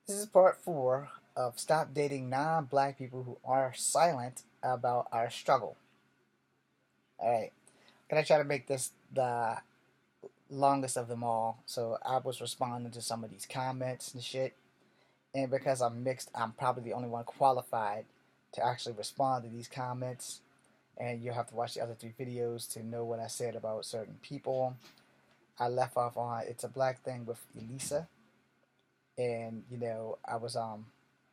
This is part four of Stop Dating Non-Black People Who Are Silent About Our Struggle. Alright, gonna try to make this the longest of them all. So I was responding to some of these comments and shit. And because I'm mixed, I'm probably the only one qualified to actually respond to these comments. And you'll have to watch the other three videos to know what I said about certain people. I left off on It's a Black Thing with Elisa. And, I was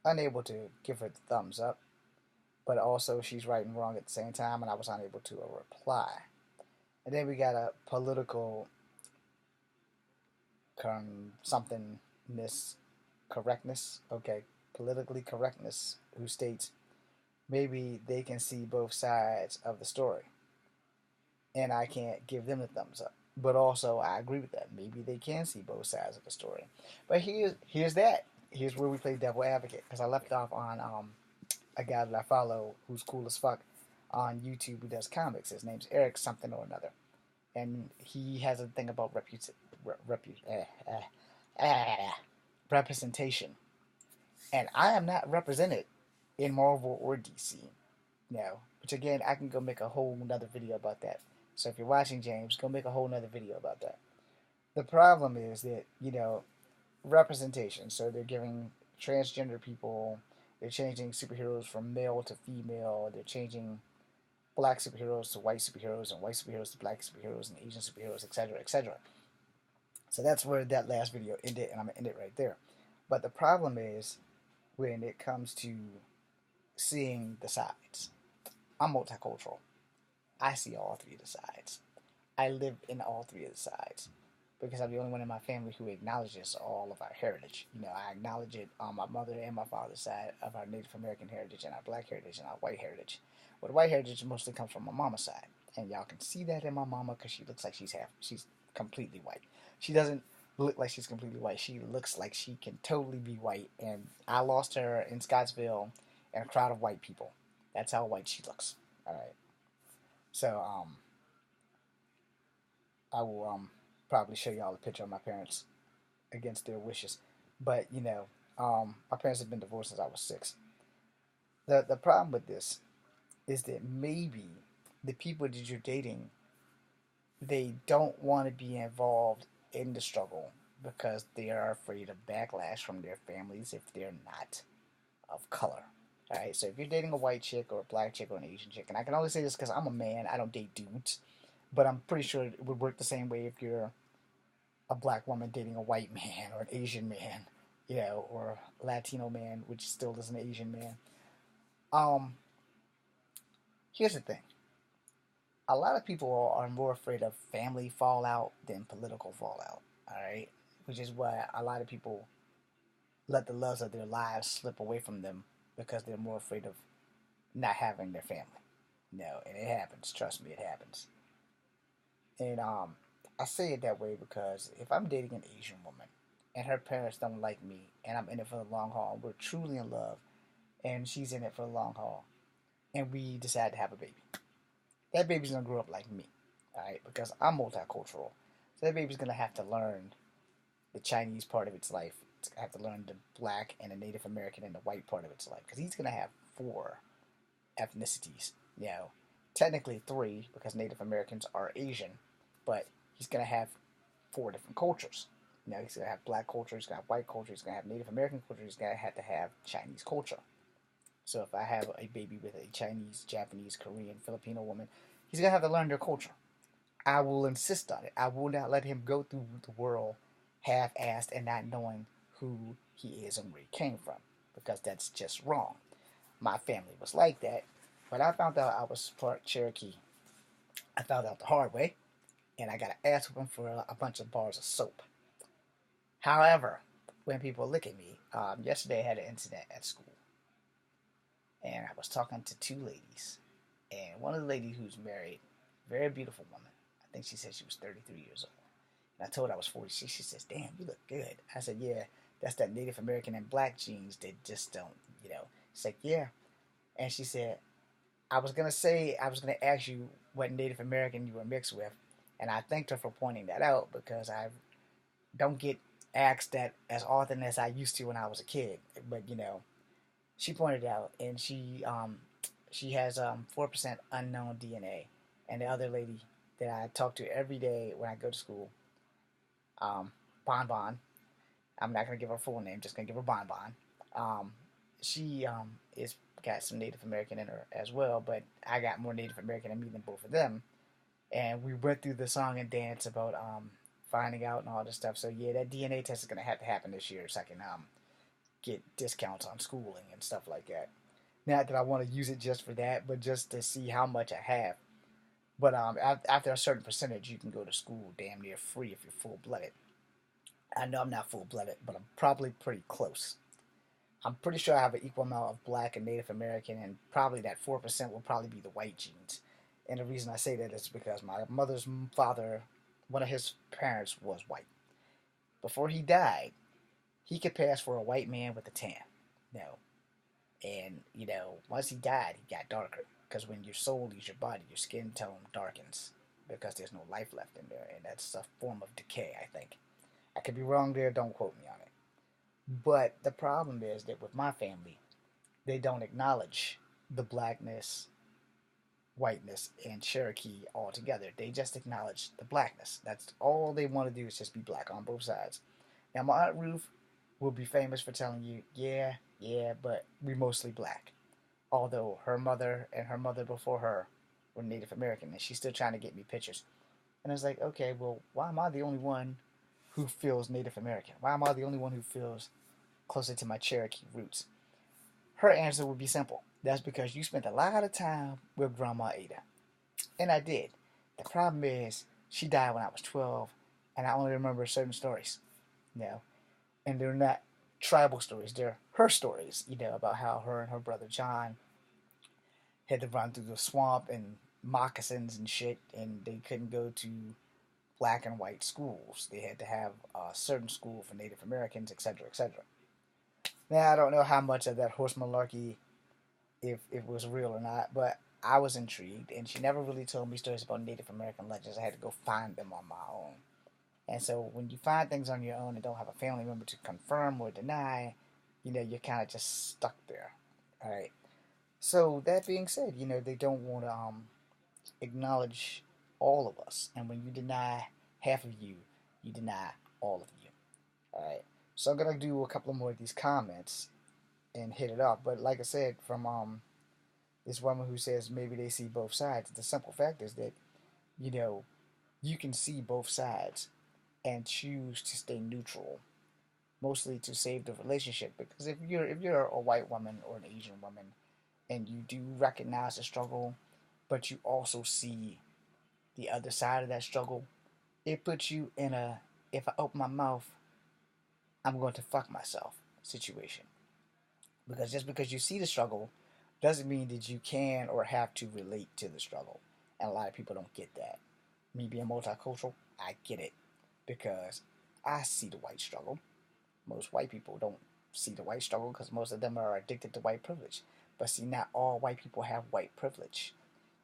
unable to give her the thumbs up, but also she's right and wrong at the same time, and I was unable to reply. And then we got a political something correctness, okay, politically correctness, who states maybe they can see both sides of the story, and I can't give them the thumbs up. But also, I agree with that. Maybe they can see both sides of the story. But here's that. Here's where we play devil advocate, because I left off on a guy that I follow who's cool as fuck on YouTube who does comics. His name's Eric something or another, and he has a thing about representation. And I am not represented in Marvel or DC. No, which again, I can go make a whole nother video about that. So if you're watching, James, go make a whole nother video about that. The problem is that, representation. So they're giving transgender people, they're changing superheroes from male to female, they're changing black superheroes to white superheroes, and white superheroes to black superheroes, and Asian superheroes, etc., etc. So that's where that last video ended, and I'm going to end it right there. But the problem is when it comes to seeing the sides. I'm multicultural. I see all three of the sides. I live in all three of the sides because I'm the only one in my family who acknowledges all of our heritage. I acknowledge it on my mother and my father's side of our Native American heritage and our black heritage and our white heritage. Well, the white heritage mostly comes from my mama's side, and y'all can see that in my mama because she looks like she's completely white. She doesn't look like she's completely white. She looks like she can totally be white, and I lost her in Scottsville in a crowd of white people. That's how white she looks. All right. So I will probably show y'all a picture of my parents against their wishes. But my parents have been divorced since I was 6. The problem with this is that maybe the people that you're dating, they don't want to be involved in the struggle because they are afraid of backlash from their families if they're not of color. All right, so if you're dating a white chick or a black chick or an Asian chick, and I can only say this because I'm a man, I don't date dudes, but I'm pretty sure it would work the same way if you're a black woman dating a white man or an Asian man, or a Latino man, which still is an Asian man. Um, Here's the thing: a lot of people are more afraid of family fallout than political fallout. All right, which is why a lot of people let the loves of their lives slip away from them because they're more afraid of not having their family. No, and it happens. Trust me, it happens. And I say it that way because if I'm dating an Asian woman and her parents don't like me and I'm in it for the long haul, we're truly in love and she's in it for the long haul, and we decide to have a baby, that baby's gonna grow up like me, all right? Because I'm multicultural, so that baby's gonna have to learn the Chinese part of its life. It's gonna have to learn the black and the Native American and the white part of its life because he's gonna have 4 ethnicities. Technically 3 because Native Americans are Asian, but he's gonna have 4 different cultures. He's gonna have black culture, he's gonna have white culture, he's gonna have Native American culture, he's gonna have to have Chinese culture. So if I have a baby with a Chinese, Japanese, Korean, Filipino woman, he's gonna have to learn their culture. I will insist on it. I will not let him go through the world half-assed and not knowing who he is and where he came from, because that's just wrong. My family was like that, but I found out I was part Cherokee. I found out the hard way, and I got an ass whooping for a bunch of bars of soap. However, when people look at me, yesterday I had an incident at school, and I was talking to 2 ladies, and one of the ladies who's married, very beautiful woman. I think she said she was 33 years old. And I told her I was 46. She says, "Damn, you look good." I said, "Yeah, that's that Native American and black genes that just don't. She's like, "Yeah." And she said, I was going to ask you what Native American you were mixed with. And I thanked her for pointing that out because I don't get ask that as often as I used to when I was a kid. But she pointed out, and she has 4% unknown DNA, and the other lady that I talk to every day when I go to school, um, Bon Bon. I'm not gonna give her full name, just gonna give her Bon Bon. She is got some Native American in her as well, but I got more Native American in me than both of them. And we went through the song and dance about finding out and all this stuff. So yeah, that DNA test is gonna have to happen this year so I can get discounts on schooling and stuff like that. Not that I want to use it just for that, but just to see how much I have. But after a certain percentage, you can go to school damn near free if you're full blooded. I know I'm not full blooded, but I'm probably pretty close. I'm pretty sure I have an equal amount of black and Native American, and probably that 4% will probably be the white genes. And the reason I say that is because my mother's father, one of his parents, was white. Before he died, he could pass for a white man with a tan. No. And, once he died, he got darker. Because when your soul leaves your body, your skin tone darkens. Because there's no life left in there. And that's a form of decay, I think. I could be wrong there, don't quote me on it. But the problem is that with my family, they don't acknowledge the blackness, whiteness, and Cherokee altogether. They just acknowledge the blackness. That's all they want to do is just be black on both sides. Now, my Aunt Ruth will be famous for telling you, yeah, yeah, but we mostly black. Although her mother and her mother before her were Native American, and she's still trying to get me pictures. And it's like, okay, well, why am I the only one who feels Native American? Why am I the only one who feels closer to my Cherokee roots? Her answer would be simple. That's because you spent a lot of time with Grandma Ada. And I did. The problem is, she died when I was 12, and I only remember certain stories. You know, and they're not tribal stories. They're her stories, about how her and her brother John had to run through the swamp and moccasins and shit, and they couldn't go to black and white schools. They had to have a certain school for Native Americans, etc., etc. Now, I don't know how much of that horse malarkey, if it was real or not, but I was intrigued, and she never really told me stories about Native American legends. I had to go find them on my own. And so when you find things on your own and don't have a family member to confirm or deny, you're kind of just stuck there. All right. So that being said, they don't want to acknowledge all of us. And when you deny half of you, you deny all of you. All right. So I'm gonna do a couple more of these comments and hit it up. But like I said, from this woman who says maybe they see both sides. The simple fact is that you know you can see both sides and choose to stay neutral, mostly to save the relationship. Because if you're a white woman or an Asian woman, and you do recognize the struggle, but you also see the other side of that struggle, it puts you in a if I open my mouth, I'm going to fuck myself situation. Because just because you see the struggle doesn't mean that you can or have to relate to the struggle. And a lot of people don't get that. Me being multicultural, I get it. Because I see the white struggle. Most white people don't see the white struggle because most of them are addicted to white privilege. But see, not all white people have white privilege.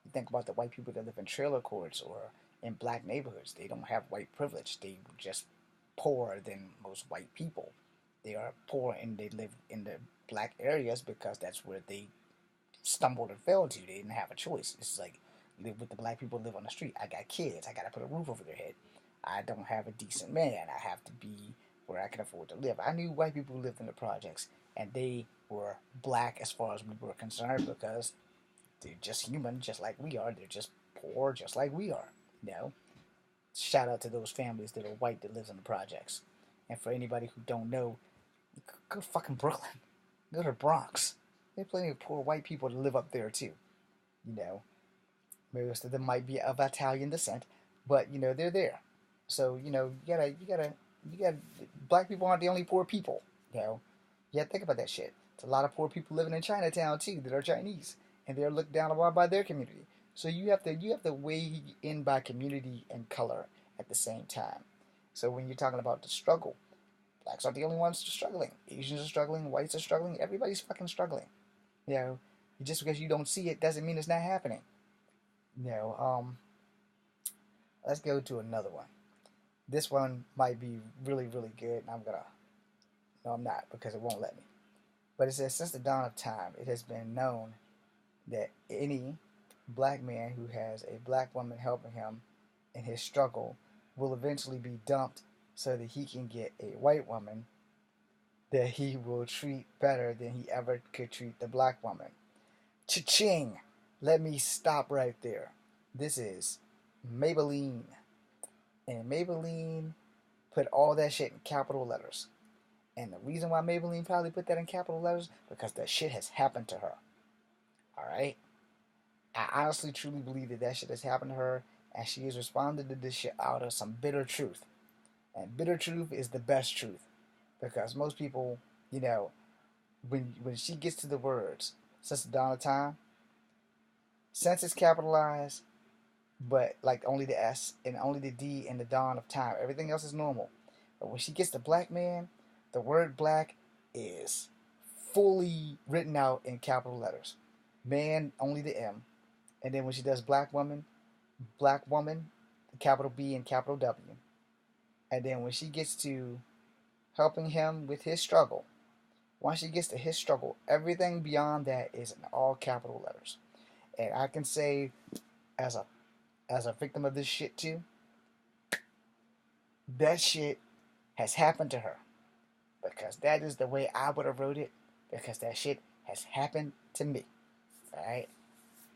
You think about the white people that live in trailer courts or in black neighborhoods. They don't have white privilege. They just poorer than most white people. They are poor and they live in the black areas because that's where they stumbled and fell to. They didn't have a choice. It's like live with the black people, live on the street. I got kids. I got to put a roof over their head. I don't have a decent man. I have to be where I can afford to live. I knew white people who lived in the projects, and they were black as far as we were concerned because they're just human, just like we are. They're just poor, just like we are. You know. Shout out to those families that are white that lives in the projects. And for anybody who don't know, go to fucking Brooklyn. Go to the Bronx. There are plenty of poor white people that live up there too. You know, most of them might be of Italian descent, but they're there. So you gotta. Black people aren't the only poor people. You gotta think about that shit. It's a lot of poor people living in Chinatown too that are Chinese, and they're looked down upon by their community. So you have to weigh in by community and color at the same time. So when you're talking about the struggle, blacks aren't the only ones struggling. Asians are struggling. Whites are struggling. Everybody's fucking struggling. You know, just because you don't see it doesn't mean it's not happening. You know, let's go to another one. This one might be really, really good, and I'm gonna. No, I'm not because it won't let me. But it says, since the dawn of time, it has been known that any black man who has a black woman helping him in his struggle will eventually be dumped so that he can get a white woman that he will treat better than he ever could treat the black woman. Cha-ching! Let me stop right there. This is Maybelline. And Maybelline put all that shit in capital letters. And the reason why Maybelline probably put that in capital letters, because that shit has happened to her. Alright? I honestly truly believe that that shit has happened to her, and she has responded to this shit out of some bitter truth. And bitter truth is the best truth. Because most people, you know, when she gets to the words, since the dawn of time, since it's capitalized, but like only the S and only the D in the dawn of time. Everything else is normal. But when she gets to black man, the word black is fully written out in capital letters. Man, only the M. And then when she does black woman, capital B and capital W. And then when she gets to helping him with his struggle, once she gets to his struggle, everything beyond that is in all capital letters. And I can say, as a victim of this shit too, that shit has happened to her. Because that is the way I would have wrote it. Because that shit has happened to me. Alright?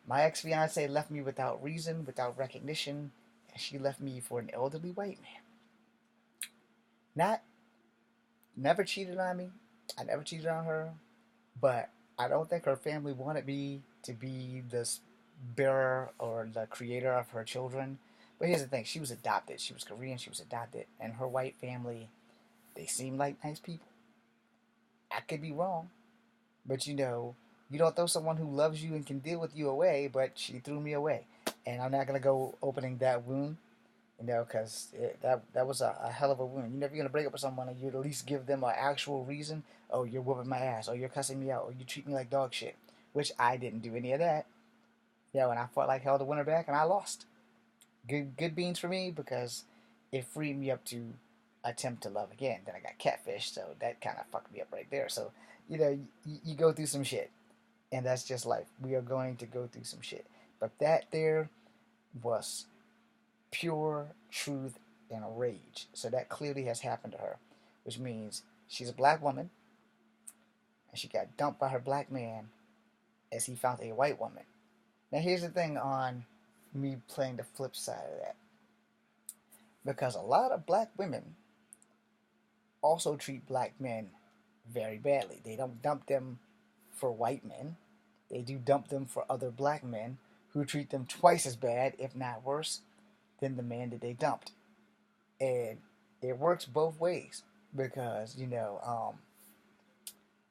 My ex-fiance left me without reason, without recognition, and she left me for an elderly white man. Not, never cheated on me. I never cheated on her. But I don't think her family wanted me to be this bearer or the creator of her children. But here's the thing, she was adopted. She was Korean, she was adopted. And her white family, they seem like nice people. I could be wrong. But you don't throw someone who loves you and can deal with you away, but she threw me away. And I'm not going to go opening that wound, because that was a hell of a wound. You're never going to break up with someone and you at least give them an actual reason. Oh, you're whooping my ass. Oh, you're cussing me out. Or you treat me like dog shit. Which I didn't do any of that. And I fought like hell to win her back, and I lost. Good beans for me, because it freed me up to attempt to love again. Then I got catfished, so that kind of fucked me up right there. So, you go through some shit. And that's just life. We are going to go through some shit. But that there was pure truth and rage. So that clearly has happened to her, which means she's a black woman and she got dumped by her black man as he found a white woman. Now here's the thing on me playing the flip side of that. Because a lot of black women also treat black men very badly. They don't dump them for white men. They do dump them for other black men who treat them twice as bad, if not worse, than the man that they dumped. And it works both ways because,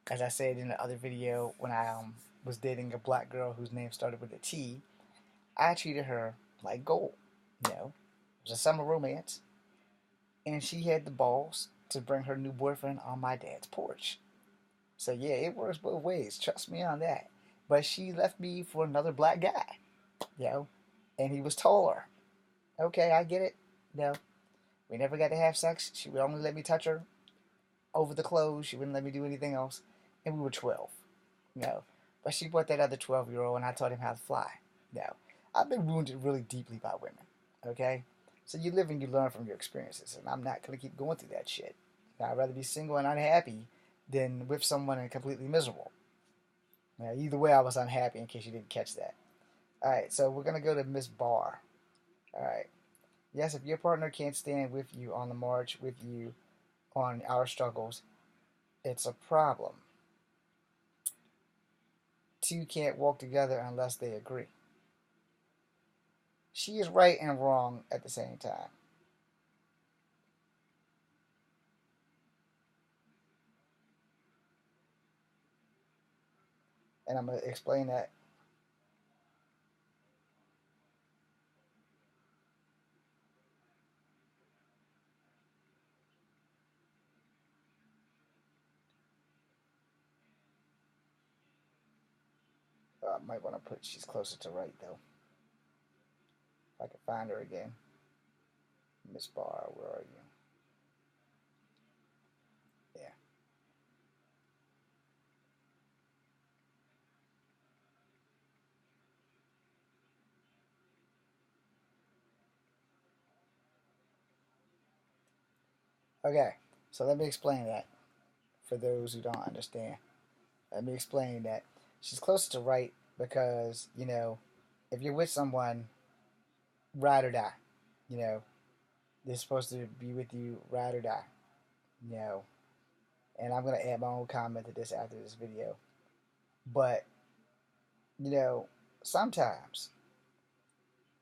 as I said in the other video, when I was dating a black girl whose name started with a T, I treated her like gold. It was a summer romance, and she had the balls to bring her new boyfriend on my dad's porch. So yeah, it works both ways. Trust me on that. But she left me for another black guy, and he was taller. Okay, I get it. We never got to have sex. She would only let me touch her over the clothes. She wouldn't let me do anything else. And we were 12. But she brought that other 12-year-old, and I taught him how to fly. I've been wounded really deeply by women. Okay? So you live and you learn from your experiences, and I'm not going to keep going through that shit. I'd rather be single and unhappy than with someone and completely miserable. Either way, I was unhappy, in case you didn't catch that. Alright, so we're going to go to Miss Barr. Alright. Yes, if your partner can't stand with you on the march, with you on our struggles, it's a problem. Two can't walk together unless they agree. She is right and wrong at the same time. And I'm going to explain that. I might want to put she's closer to right, though. If I can find her again. Miss Barr, where are you? Yeah. Okay. So let me explain that for those who don't understand. Let me explain that she's closer to right because, if you're with someone, ride or die. You know, they're supposed to be with you, ride or die. You know, and I'm gonna add my own comment to this after this video. But you know, sometimes,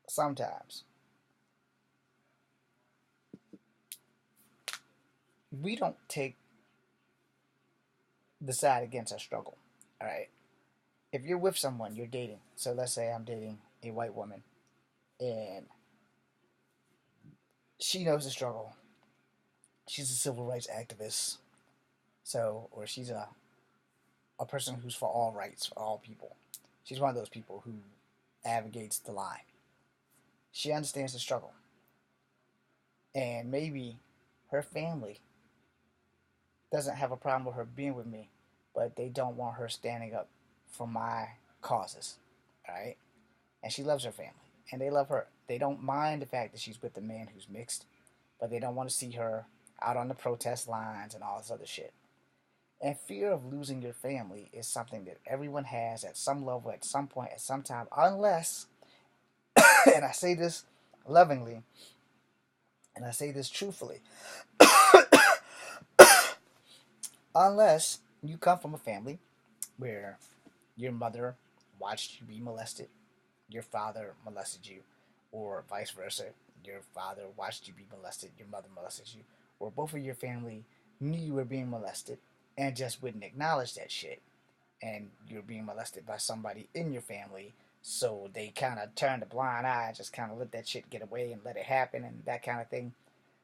sometimes we don't take the side against our struggle. All right. If you're with someone, you're dating. So let's say I'm dating a white woman, and she knows the struggle. She's a civil rights activist. So, or she's a person who's for all rights, for all people. She's one of those people who advocates the line. She understands the struggle. And maybe her family doesn't have a problem with her being with me, but they don't want her standing up for my causes. All right? And she loves her family. And they love her. They don't mind the fact that she's with a man who's mixed, but they don't want to see her out on the protest lines and all this other shit. And fear of losing your family is something that everyone has at some level, at some point, at some time, unless, and I say this lovingly, and I say this truthfully, unless you come from a family where your mother watched you be molested, your father molested you, or vice versa. Your father watched you be molested, your mother molested you, or both of your family knew you were being molested and just wouldn't acknowledge that shit. And you're being molested by somebody in your family, so they kind of turned a blind eye, just kind of let that shit get away and let it happen and that kind of thing.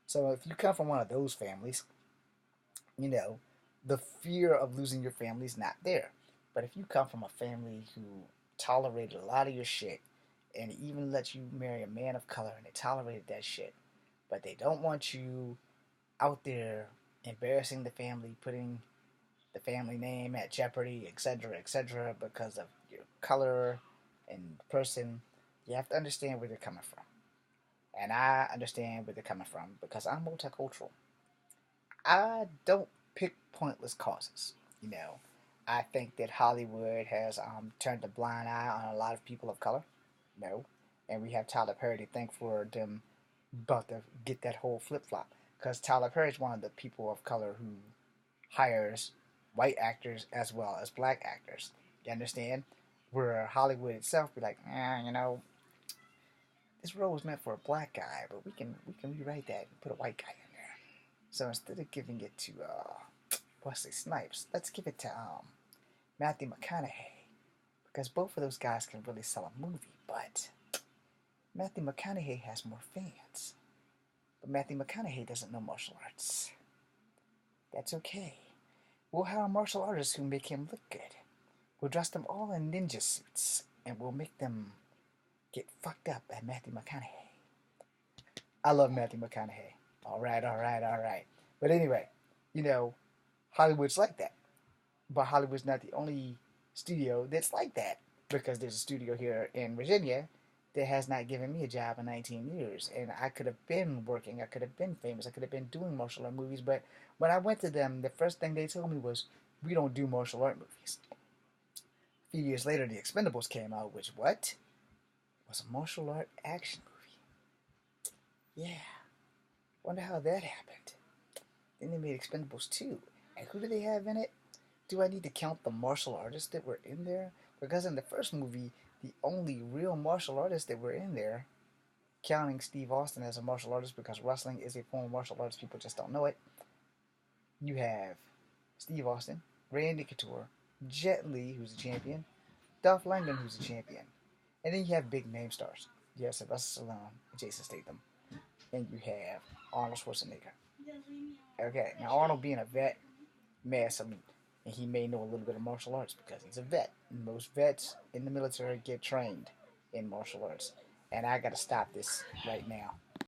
So if you come from one of those families, you know, the fear of losing your family is not there. But if you come from a family who tolerated a lot of your shit and even let you marry a man of color and they tolerated that shit, but they don't want you out there embarrassing the family, putting the family name at jeopardy, etc., because of your color and person, you have to understand where they're coming from. And I understand where they're coming from because I'm multicultural. I don't pick pointless causes. You know, I think that Hollywood has turned a blind eye on a lot of people of color. No, and we have Tyler Perry to thank for them about to get that whole flip flop because Tyler Perry is one of the people of color who hires white actors as well as black actors. You understand? Where Hollywood itself be like, this role was meant for a black guy, but we can rewrite that and put a white guy in there. So instead of giving it to Wesley Snipes, let's give it to Matthew McConaughey because both of those guys can really sell a movie. But Matthew McConaughey has more fans. But Matthew McConaughey doesn't know martial arts. That's okay. We'll hire martial artists who make him look good. We'll dress them all in ninja suits and we'll make them get fucked up at Matthew McConaughey. I love Matthew McConaughey. All right, all right, all right. But anyway, you know, Hollywood's like that. But Hollywood's not the only studio that's like that because there's a studio here in Virginia that has not given me a job in 19 years. And I could have been working, I could have been famous, I could have been doing martial art movies. But when I went to them, the first thing they told me was, we don't do martial art movies. A few years later, The Expendables came out, which what? Was a martial art action movie. Yeah. Wonder how that happened. Then they made Expendables 2. And who do they have in it? Do I need to count the martial artists that were in there? Because in the first movie, the only real martial artists that were in there, counting Steve Austin as a martial artist because wrestling is a form of martial arts, people just don't know it. You have Steve Austin, Randy Couture, Jet Li, who's a champion, Dolph Lundgren, who's a champion. And then you have big name stars. You have Sylvester Stallone, Jason Statham, and you have Arnold Schwarzenegger. Okay, now Arnold being a vet, may salute. And he may know a little bit of martial arts because he's a vet. And most vets in the military get trained in martial arts. And I gotta stop this right now.